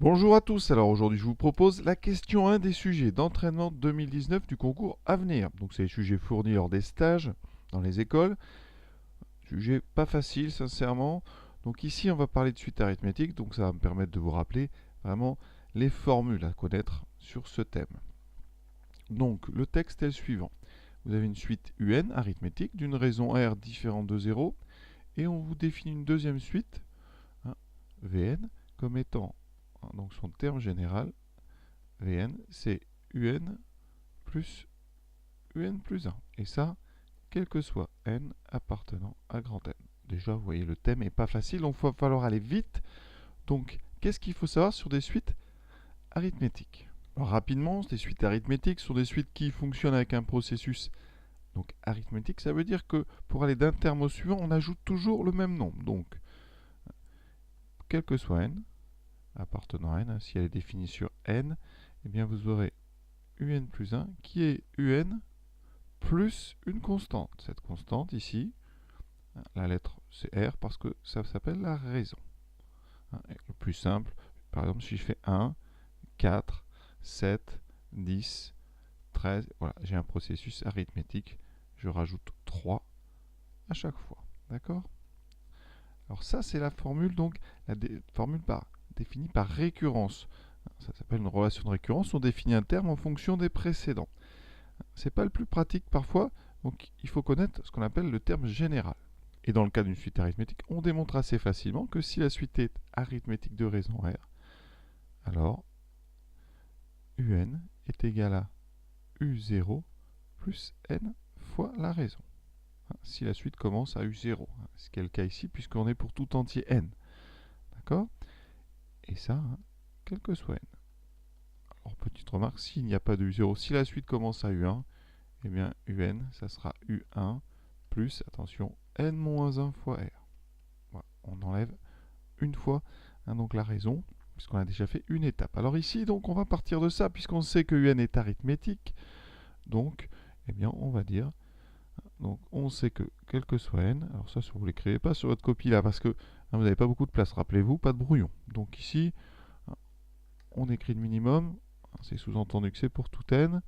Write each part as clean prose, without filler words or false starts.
Bonjour à tous, alors aujourd'hui je vous propose la question 1 des sujets d'entraînement 2019 du concours à venir. Donc c'est les sujets fournis lors des stages dans les écoles. Sujet pas facile sincèrement. Donc ici on va parler de suite arithmétique, donc ça va me permettre de vous rappeler vraiment les formules à connaître sur ce thème. Donc le texte est le suivant. Vous avez une suite UN arithmétique d'une raison R différente de 0 et on vous définit une deuxième suite, hein, Vn, comme étant donc son terme général. Vn, c'est Un plus Un plus 1. Et ça, quel que soit n appartenant à grand N. Déjà, vous voyez, le thème n'est pas facile, donc il va falloir aller vite. Donc, qu'est-ce qu'il faut savoir sur des suites arithmétiques? Alors, rapidement, des suites arithmétiques sont des suites qui fonctionnent avec un processus donc arithmétique. Ça veut dire que pour aller d'un terme au suivant, on ajoute toujours le même nombre. Donc, quel que soit n, appartenant à n, si elle est définie sur n, eh bien vous aurez Un plus 1 qui est Un plus une constante. Cette constante ici, la lettre c'est R parce que ça s'appelle la raison. Le plus simple, par exemple si je fais 1, 4, 7, 10, 13, voilà, j'ai un processus arithmétique, je rajoute 3 à chaque fois. D'accord? Alors ça c'est la formule, donc la formule définie par récurrence. Ça s'appelle une relation de récurrence, on définit un terme en fonction des précédents. C'est pas le plus pratique parfois, donc il faut connaître ce qu'on appelle le terme général. Et dans le cas d'une suite arithmétique, on démontre assez facilement que si la suite est arithmétique de raison R, alors Un est égal à U0 plus N fois la raison. Si la suite commence à U0, ce qui est le cas ici puisqu'on est pour tout entier N. D'accord? Et ça, quel que soit N. Alors petite remarque, s'il n'y a pas de U0, si la suite commence à U1, eh bien Un, ça sera U1 plus, attention, N-1 fois R. Voilà, on enlève une fois donc la raison, puisqu'on a déjà fait une étape. Alors ici, donc, on va partir de ça, puisqu'on sait que UN est arithmétique. Donc, eh bien, on va dire, donc, on sait que, quel que soit n, alors ça, vous ne l'écrivez pas sur votre copie là, parce que vous n'avez pas beaucoup de place, rappelez-vous, pas de brouillon. Donc ici, on écrit le minimum, c'est sous-entendu que c'est pour tout n.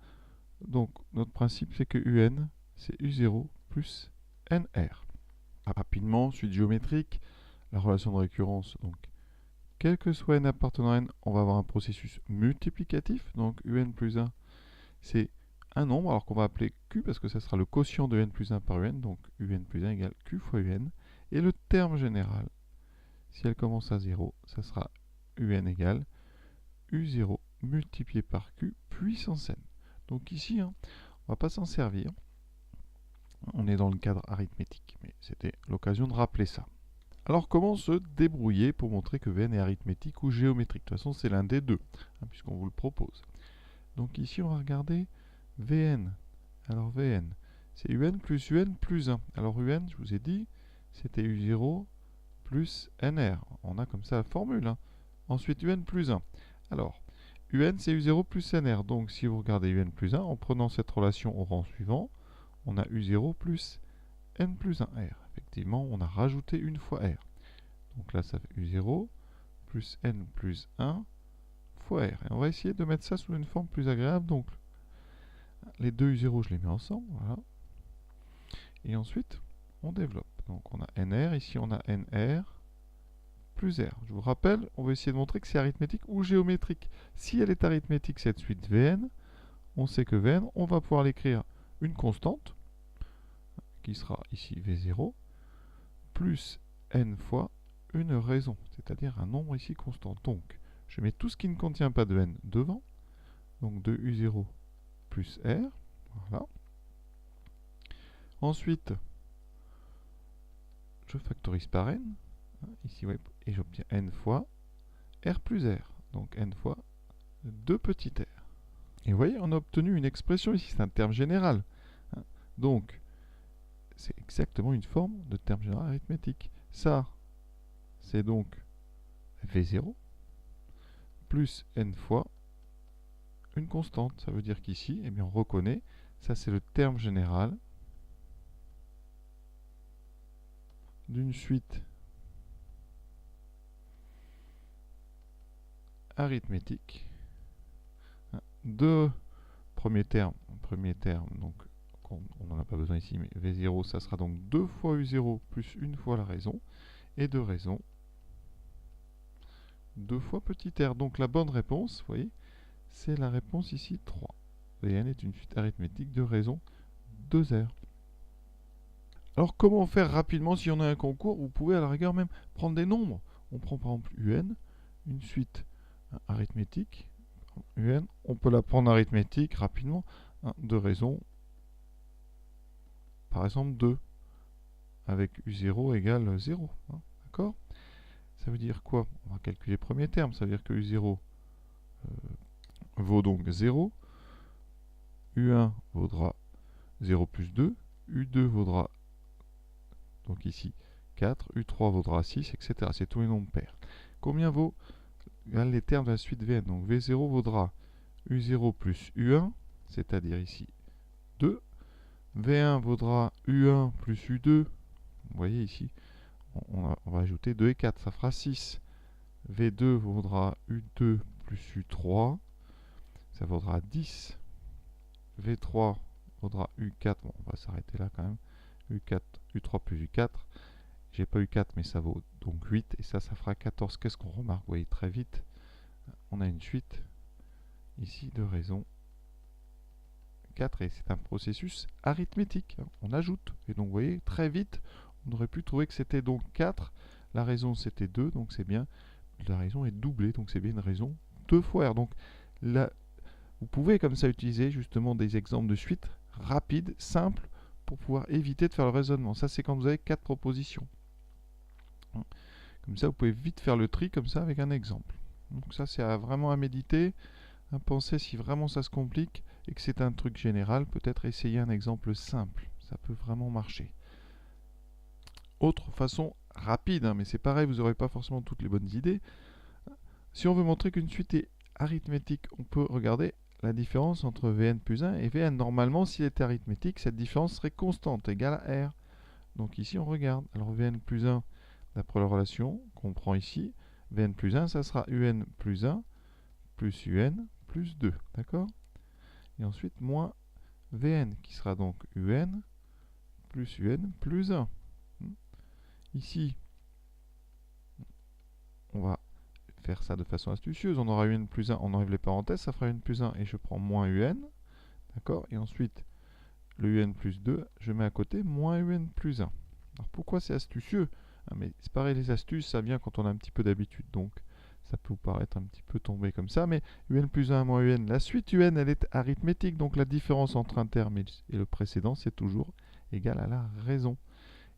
Donc, notre principe, c'est que UN, c'est U0 plus NR. Rapidement, suite géométrique, la relation de récurrence, donc quel que soit n appartenant à n, on va avoir un processus multiplicatif. Donc Un plus 1, c'est un nombre, alors qu'on va appeler Q parce que ça sera le quotient de n plus 1 par Un. Donc Un plus 1 égale Q fois Un. Et le terme général, si elle commence à 0, ça sera Un égale U0 multiplié par Q puissance n. Donc ici, on ne va pas s'en servir. On est dans le cadre arithmétique, mais c'était l'occasion de rappeler ça. Alors comment se débrouiller pour montrer que Vn est arithmétique ou géométrique? De toute façon c'est l'un des deux, puisqu'on vous le propose. Donc ici on va regarder Vn. Alors Vn, c'est Un plus Un plus 1. Alors Un, je vous ai dit, c'était U0 plus Nr. On a comme ça la formule. Ensuite Un plus 1. Alors, Un c'est U0 plus Nr. Donc si vous regardez Un plus 1, en prenant cette relation au rang suivant, on a U0 plus N plus 1R. Effectivement, on a rajouté une fois R. Donc là, ça fait U0 plus N plus 1 fois R. Et on va essayer de mettre ça sous une forme plus agréable. Donc, les deux U0, je les mets ensemble. Voilà. Et ensuite, on développe. Donc, on a NR. Ici, on a NR plus R. Je vous rappelle, on va essayer de montrer que c'est arithmétique ou géométrique. Si elle est arithmétique, cette suite Vn, on sait que Vn, on va pouvoir l'écrire une constante, qui sera ici V0, plus N fois une raison, c'est-à-dire un nombre ici constant. Donc, je mets tout ce qui ne contient pas de n devant, donc 2u0 plus r, voilà. Ensuite, je factorise par n, ici, ouais, et j'obtiens n fois r plus r, donc n fois 2 petits r. Et vous voyez, on a obtenu une expression ici, c'est un terme général. Donc, c'est exactement une forme de terme général arithmétique. Ça, c'est donc v0 plus n fois une constante. Ça veut dire qu'ici, eh bien, on reconnaît, ça c'est le terme général d'une suite arithmétique de premier terme, donc on n'en a pas besoin ici, mais V0, ça sera donc 2 fois U0 plus une fois la raison, et de raison 2 fois petit r. Donc la bonne réponse, vous voyez, c'est la réponse ici 3. Vn est une suite arithmétique de raison 2r. Alors comment faire rapidement si on a un concours? Vous pouvez à la rigueur même prendre des nombres. On prend par exemple un, une suite arithmétique. Un, on peut la prendre arithmétique rapidement, de raison, par exemple 2, avec U0 égale 0. D'accord? Ça veut dire quoi? On va calculer le premier terme, ça veut dire que U0 vaut donc 0, U1 vaudra 0 plus 2, U2 vaudra, donc ici, 4, U3 vaudra 6, etc. C'est tous les nombres pairs. Combien vaut les termes de la suite Vn? Donc V0 vaudra U0 plus U1, c'est-à-dire ici 2. V1 vaudra U1 plus U2. Vous voyez ici, on va ajouter 2 et 4, ça fera 6. V2 vaudra U2 plus U3, ça vaudra 10. V3 vaudra U4, bon, on va s'arrêter là quand même. U4, U3 plus U4. J'ai pas U4, mais ça vaut donc 8, et ça fera 14. Qu'est-ce qu'on remarque? Vous voyez très vite, on a une suite ici de raison 4, et c'est un processus arithmétique. On ajoute, et donc vous voyez, très vite, on aurait pu trouver que c'était donc 4, la raison c'était 2, donc c'est bien, la raison est doublée, donc c'est bien une raison 2 fois R. Donc là, vous pouvez comme ça utiliser justement des exemples de suite rapides, simples, pour pouvoir éviter de faire le raisonnement. Ça c'est quand vous avez 4 propositions. Comme ça vous pouvez vite faire le tri comme ça avec un exemple. Donc ça c'est vraiment à méditer, à penser si vraiment ça se complique et que c'est un truc général, peut-être essayer un exemple simple. Ça peut vraiment marcher. Autre façon rapide, mais c'est pareil, vous n'aurez pas forcément toutes les bonnes idées. Si on veut montrer qu'une suite est arithmétique, on peut regarder la différence entre Vn plus 1 et Vn. Normalement, s'il était arithmétique, cette différence serait constante, égale à R. Donc ici, on regarde. Alors Vn plus 1, d'après la relation qu'on prend ici, Vn plus 1, ça sera Un plus 1 plus Un plus 2. D'accord? Et ensuite, moins Vn, qui sera donc Un plus 1. Ici, on va faire ça de façon astucieuse. On aura Un plus 1, on enlève les parenthèses, ça fera Un plus 1 et je prends moins Un. D'accord? Et ensuite, le Un plus 2, je mets à côté moins Un plus 1. Alors pourquoi c'est astucieux? Mais c'est pareil, les astuces, ça vient quand on a un petit peu d'habitude. Donc, ça peut vous paraître un petit peu tombé comme ça. Mais Un plus 1 moins Un, la suite Un, elle est arithmétique. Donc, la différence entre un terme et le précédent, c'est toujours égal à la raison.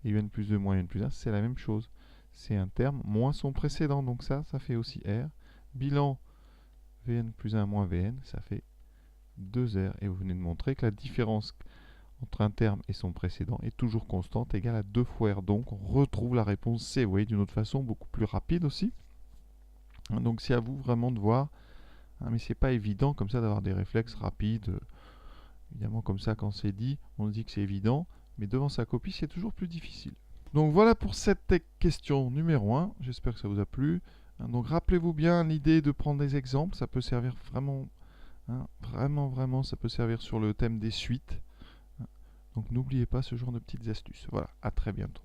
Et Un plus 2 moins Un plus 1, c'est la même chose. C'est un terme moins son précédent. Donc ça fait aussi R. Bilan Vn plus 1 moins Vn, ça fait 2R. Et vous venez de montrer que la différence entre un terme et son précédent est toujours constante, égale à 2 fois R. Donc on retrouve la réponse C. Vous voyez, d'une autre façon, beaucoup plus rapide aussi. Donc c'est à vous vraiment de voir. Mais c'est pas évident comme ça d'avoir des réflexes rapides. Évidemment, comme ça, quand c'est dit, on dit que c'est évident. Mais devant sa copie, c'est toujours plus difficile. Donc voilà pour cette question numéro 1. J'espère que ça vous a plu. Donc rappelez-vous bien l'idée de prendre des exemples. Ça peut servir vraiment, vraiment, ça peut servir sur le thème des suites. Donc n'oubliez pas ce genre de petites astuces. Voilà, à très bientôt.